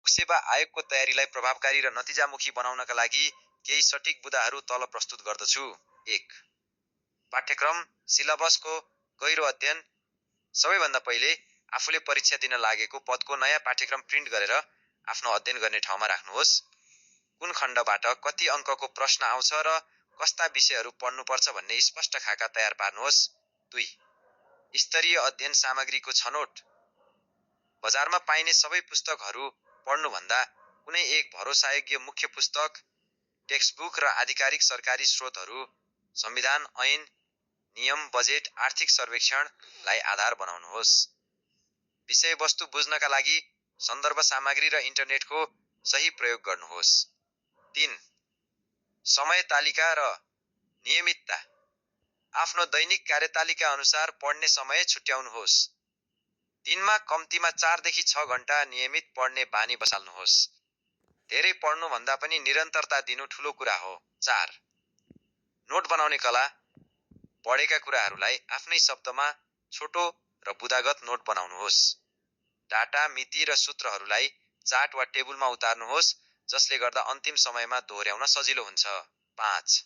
लोकसेवा आयोगको तयारीलाई प्रभावकारी र नतिजामुखी बनाउनका लागि केही सटिक बुँदाहरू तल प्रस्तुत गर्दछु। 1. पाठ्यक्रम सिलेबसको गहिरो अध्ययन। सबैभन्दा पहिले आफूले परीक्षा दिन लागेको पदको नयाँ पाठ्यक्रम प्रिन्ट गरेर आफ्नो अध्ययन गर्ने ठाउँमा राख्नुहोस्। कुन खण्डबाट कति अङ्कको प्रश्न आउँछ र कस्ता विषयहरू पढ्नुपर्छ भन्ने स्पष्ट खाका तयार पार्नुहोस्। 2. स्तरीय अध्ययन सामग्रीको छनौट। बजारमा पाइने सबै पुस्तकहरू पढ्नुभन्दा कुनै एक भरोसायोग्य मुख्य पुस्तक, टेक्स्टबुक र आधिकारिक सरकारी स्रोतहरू, संविधान, ऐन, नियम, बजेट, आर्थिक सर्वेक्षणलाई आधार बनाउनुहोस्। विषयवस्तु बुझ्नका लागि सन्दर्भ सामग्री र इन्टरनेटको सही प्रयोग गर्नुहोस्। 3. समय तालिका र नियमितता। आफ्नो दैनिक कार्यतालिका अनुसार पढ्ने समय छुट्याउनुहोस्। दिनमा कम्तीमा 4 देखि 6 घण्टा नियमित पढ्ने बानी बसाल्नुहोस्। धेरै पढ्नुभन्दा पनि निरन्तरता दिनु ठूलो कुरा हो। 4. नोट बनाउने कला। पढेका कुराहरूलाई आफ्नै शब्दमा छोटो र बुदागत नोट बनाउनुहोस्। डाटा, मिति र सूत्रहरूलाई चार्ट वा टेबुलमा उतार्नुहोस्, जसले गर्दा अन्तिम समयमा दोहोर्याउन सजिलो हुन्छ। 5.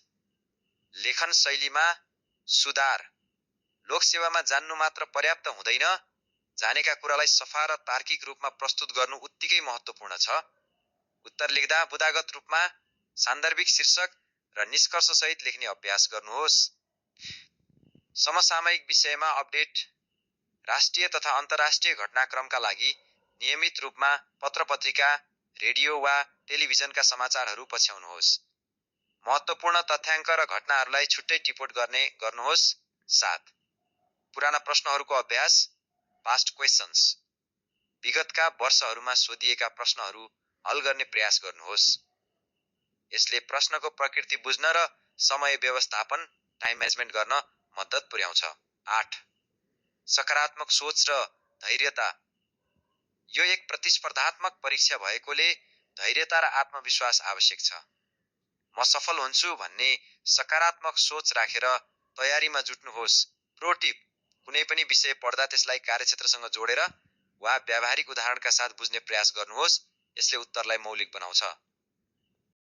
लेखन शैलीमा सुधार। लोकसेवामा जान्नु मात्र पर्याप्त हुँदैन, जानेका कुरालाई सफा र तार्किक रूपमा प्रस्तुत गर्नु उत्तिकै महत्त्वपूर्ण छ। उत्तर लेख्दा बुदागत रूपमा सान्दर्भिक शीर्षक र निष्कर्षसहित लेख्ने अभ्यास गर्नुहोस्। समसामयिक विषयमा अपडेट। राष्ट्रिय तथा अन्तर्राष्ट्रिय घटनाक्रमका लागि नियमित रूपमा पत्र-पत्रिका, रेडियो वा टेलिभिजनका समाचारहरू पछ्याउनुहोस्। महत्त्वपूर्ण तथ्याङ्क र घटनाहरूलाई छुट्टै टिपोट गर्नुहोस्। 7. पुराना प्रश्नहरूको अभ्यास, पास्ट क्वेशन्स। विगतका वर्षहरूमा सोधिएका प्रश्नहरू हल गर्ने प्रयास गर्नुहोस्। यसले प्रश्नको प्रकृति बुझ्न र समय व्यवस्थापन, टाइम म्यानेजमेन्ट गर्न मद्दत पुर्याउँछ। 8. सकारात्मक सोच र धैर्यता। यो एक प्रतिस्पर्धात्मक परीक्षा भएकोले धैर्यता र आत्मविश्वास आवश्यक छ। म सफल हुन्छु भन्ने सकारात्मक सोच राखेर तयारीमा जुट्नुहोस्। प्रो टिप: कुनै पनि विषय पढ्दा त्यसलाई कार्यक्षेत्रसँग जोडेर वा व्यावहारिक उदाहरणका साथ बुझ्ने प्रयास गर्नुहोस्। यसले उत्तरलाई मौलिक बनाउँछ।